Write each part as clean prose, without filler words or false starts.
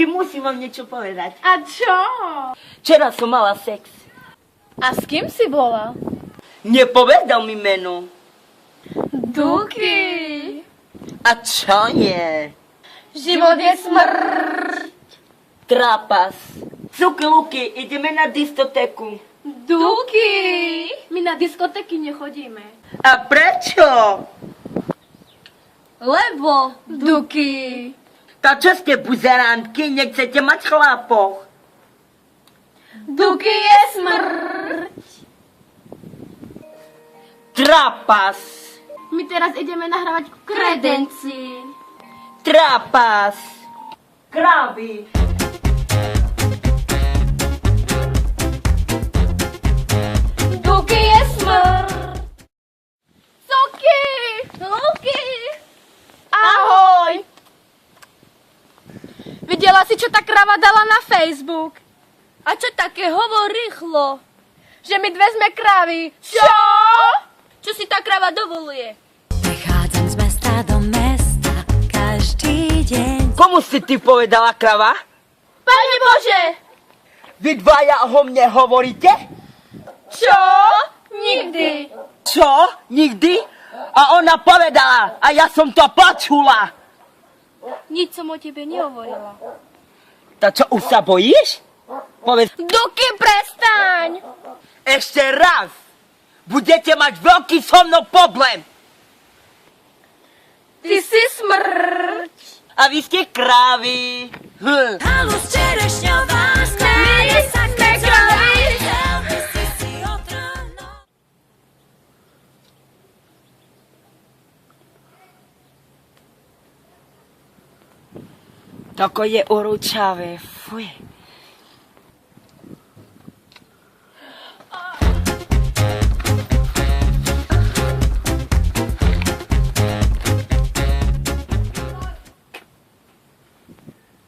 Duky, musím vám niečo povedať. A čo? Včera som mala sex. A s kým si bola? Nepovedal mi meno. Duky. A čo je? Život je smrť. Trapas. Cuky, Luky, ideme na diskotéku. Duky. My na diskotéky nechodíme. A prečo? Lebo. Duky. To čo ste buzerantky, nechcete mať chlapov? Duky je smrť. Trapas. My teraz ideme nahrávať kredenci. Trapas. Krávy. Duky je smrť. Soky. Luky. Ahoj. Videla si, čo tá krava dala na Facebook? A čo také? Hovor rýchlo. Že my dve sme kravy. Čo? Čo si tá krava dovoluje? Prechádzam z mesta do mesta každý deň. Komu si ty povedala, krava? Pane Bože! Vy dvaja o mne hovoríte? Čo? Nikdy. Čo? Nikdy? A ona povedala, a ja som to počula. Nič som o tebe nehovorila. To čo, už sa bojíš? Povedz, Duky, prestaň! ešte raz. Budete mať veľký so mnou problém. Ty si smrť. A vy ste krávy. Halus čerešňová, skláňa sa kecová. Veľmi si otrávno. Toko je uručavé, fuj.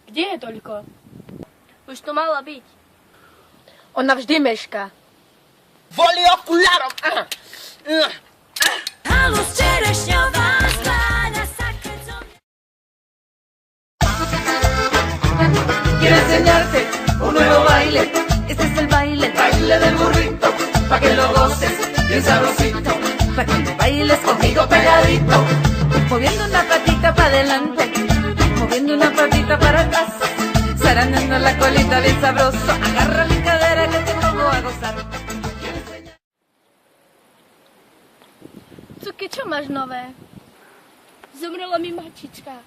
Kde je toľko? Už to mala byť. Ona vždy meška. Voli okulárom. Halus čerešňová, skláňa sa kecom. Quiero enseñarte un nuevo baile, Este es el baile, baile del burrito, pa' que lo goces bien sabrosito, para que lo bailes conmigo pegadito. moviendo una patita para adelante, moviendo una patita para atrás, zarandeando la colita bien sabroso. Agarra mi cadera que te pongo a gozar. Cuky, čo máš nové? Zomrela mi mačička.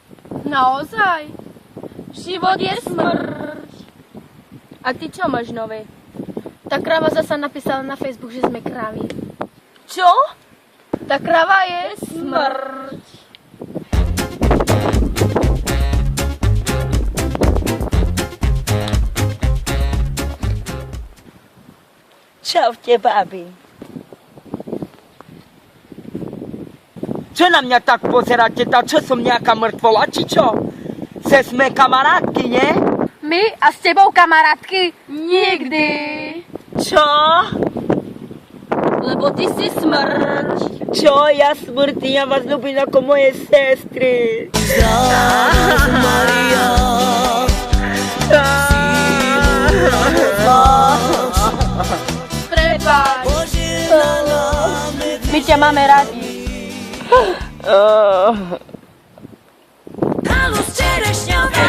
Naozaj? Život je smrť. A ty čo máš nové? Tá krava zasa napísala na Facebook, že sme krávy. Čo? Tá krava je smrť. Čaute, babi. Čo na mňa tak pozeráte? Tá čo som nejaká mŕtvola, či čo? Se sme kamarátky, nie? My a s tebou kamarátky? Nikdy. Čo? Lebo ty si smrť. Čo? Ja smrti, ja vás ľúbim ako moje sestry. Prepáč. My ťa máme radi. Halus čerešňová,